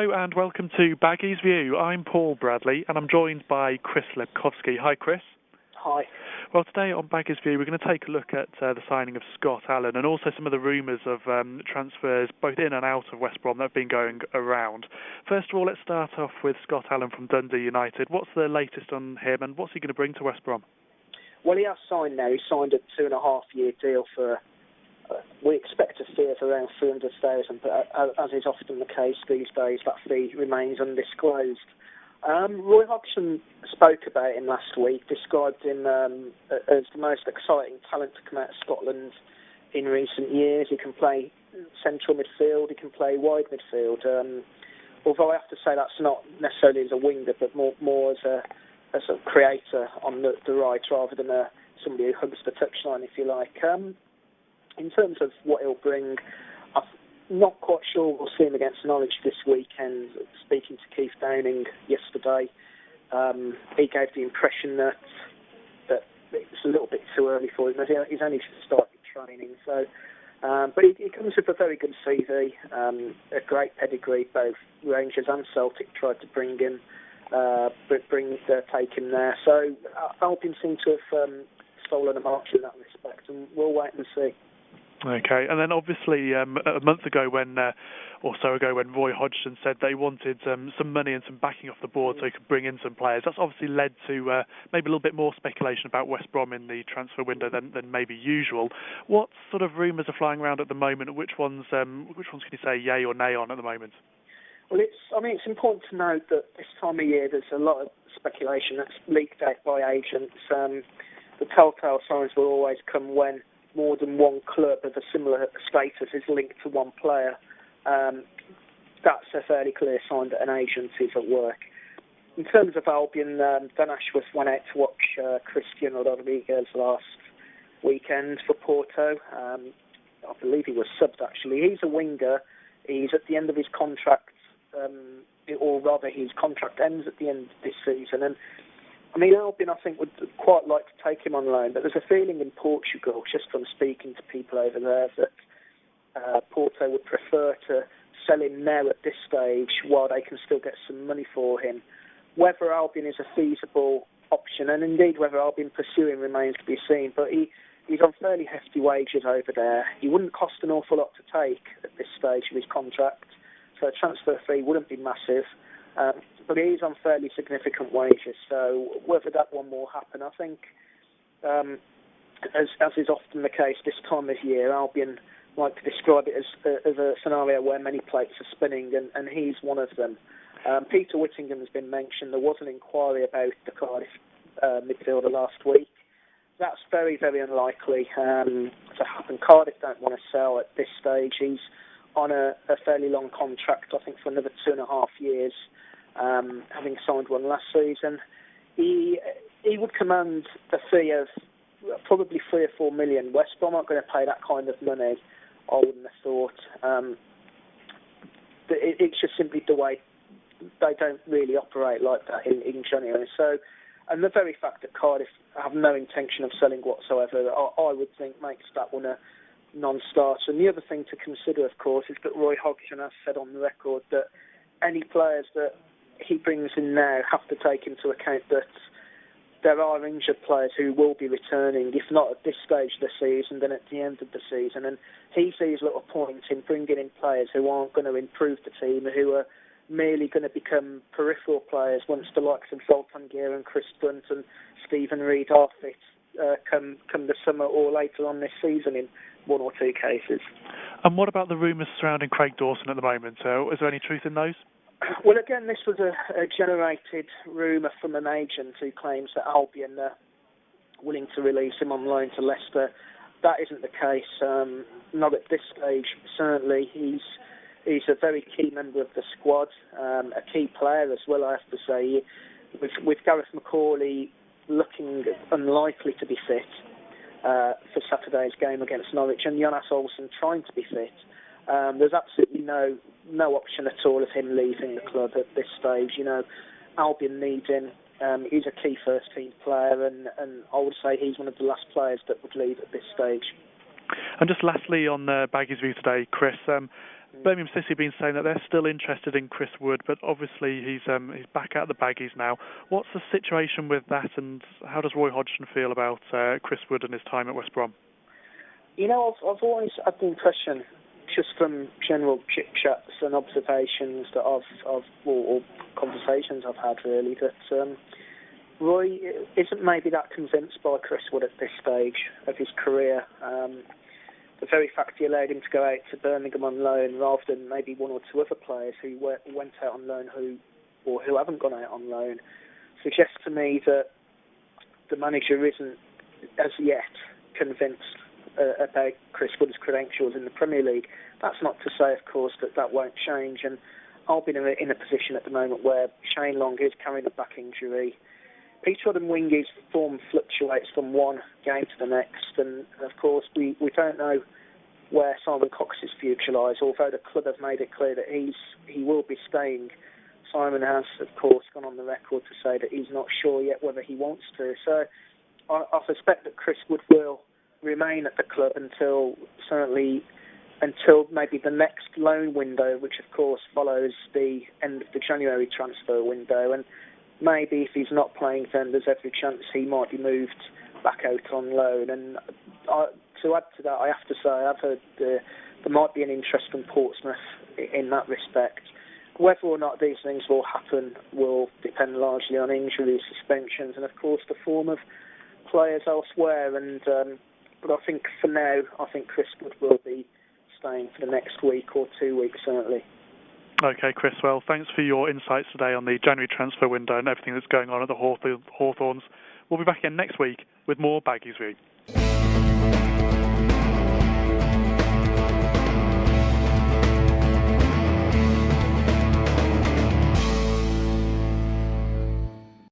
Hello and welcome to Baggies View. I'm Paul Bradley and I'm joined by Chris Lepkowski. Hi Chris. Hi. Well, today on Baggies View we're going to take a look at the signing of Scott Allen and also some of the rumours of transfers both in and out of West Brom that have been going around. First of all, let's start off with Scott Allen from Dundee United. What's the latest on him and what's he going to bring to West Brom? Well, he has signed now. He signed a 2.5-year deal for, we expect a fee of around 300,000, but as is often the case these days, that fee remains undisclosed. Roy Hodgson spoke about him last week, described him as the most exciting talent to come out of Scotland in recent years. He can play central midfield, he can play wide midfield. Although I have to say that's not necessarily as a winger, but more as a creator on the right rather than somebody who hugs the touchline, if you like. In terms of what he'll bring, I'm not quite sure we'll see him against Norwich this weekend. Speaking to Keith Downing yesterday, he gave the impression that it's a little bit too early for him. He's only started training, so. But he comes with a very good CV, a great pedigree. Both Rangers and Celtic tried to bring him, take him there. So Albion seem to have stolen a march in that respect, and we'll wait and see. Okay, and then obviously a month ago when Roy Hodgson said they wanted some money and some backing off the board so he could bring in some players, that's obviously led to maybe a little bit more speculation about West Brom in the transfer window than maybe usual. What sort of rumours are flying around at the moment? Which ones can you say yay or nay on at the moment? Well, it's important to note that this time of year there's a lot of speculation that's leaked out by agents. The telltale signs will always come when more than one club of a similar status is linked to one player. That's a fairly clear sign that an agent is at work. In terms of Albion, Dan Ashworth went out to watch Christian Rodriguez last weekend for Porto. I believe he was subbed actually. He's a winger. He's at the end of his contract, or rather his contract ends at the end of this season. And I mean, Albion, I think, would quite like to take him on loan, but there's a feeling in Portugal, just from speaking to people over there, that Porto would prefer to sell him now at this stage while they can still get some money for him. Whether Albion is a feasible option, and indeed whether Albion pursue him, remains to be seen, but he's on fairly hefty wages over there. He wouldn't cost an awful lot to take at this stage of his contract, so a transfer fee wouldn't be massive. But he is on fairly significant wages, so whether that one will happen, I think, as is often the case this time of year, Albion like to describe it as a scenario where many plates are spinning, and he's one of them. Peter Whittingham has been mentioned. There was an inquiry about the Cardiff midfielder last week. That's very, very unlikely to happen. Cardiff don't want to sell at this stage. He's on a fairly long contract, I think, for another 2.5 years. Having signed one last season, he would command a fee of probably 3 or 4 million. West Brom aren't going to pay that kind of money, I wouldn't have thought. It's just simply the way they don't really operate like that in January. So, and the very fact that Cardiff have no intention of selling whatsoever, I would think makes that one a non-starter. And the other thing to consider, of course, is that Roy Hodgson has said on the record that any players that he brings in now have to take into account that there are injured players who will be returning, if not at this stage of the season, then at the end of the season. And he sees little point in bringing in players who aren't going to improve the team, who are merely going to become peripheral players once the likes of Zoltan Gear and Chris Brunt and Stephen Reid are fit come the summer or later on this season in one or two cases. And what about the rumours surrounding Craig Dawson at the moment? Is there any truth in those? Well, again, this was a generated rumour from an agent who claims that Albion are willing to release him on loan to Leicester. That isn't the case. Not at this stage, certainly. He's a very key member of the squad, a key player as well, I have to say. With Gareth McCauley looking unlikely to be fit for Saturday's game against Norwich, and Jonas Olsson trying to be fit, there's absolutely no option at all of him leaving the club at this stage. You know, Albion needs him. He's a key first-team player, and I would say he's one of the last players that would leave at this stage. And just lastly on Baggies View today, Chris, Birmingham City have been saying that they're still interested in Chris Wood, but obviously he's back at the Baggies now. What's the situation with that, and how does Roy Hodgson feel about Chris Wood and his time at West Brom? You know, I've always had the impression, just from general chit-chats and observations that or conversations I've had really, that Roy isn't maybe that convinced by Chris Wood at this stage of his career. The very fact he allowed him to go out to Birmingham on loan rather than maybe one or two other players who went out on loan who haven't gone out on loan suggests to me that the manager isn't as yet convinced about Chris Wood's credentials in the Premier League. That's not to say, of course, that won't change. And I'll be in a position at the moment where Shane Long is carrying a back injury. Peter Odemwingi's form fluctuates from one game to the next, and of course we don't know where Simon Cox's future lies, although the club have made it clear that he will be staying. Simon has, of course, gone on the record to say that he's not sure yet whether he wants to. So I suspect that Chris Wood will remain at the club until maybe the next loan window, which of course follows the end of the January transfer window. And maybe if he's not playing then, there's every chance he might be moved back out on loan. And to add to that, I have to say I've heard there might be an interest from Portsmouth in that respect. Whether or not these things will happen will depend largely on injuries, suspensions, and of course the form of players elsewhere. And but I think for now, Chris Wood will be staying for the next week or 2 weeks certainly. Okay, Chris, well, thanks for your insights today on the January transfer window and everything that's going on at the Hawthorns. We'll be back again next week with more Baggies View.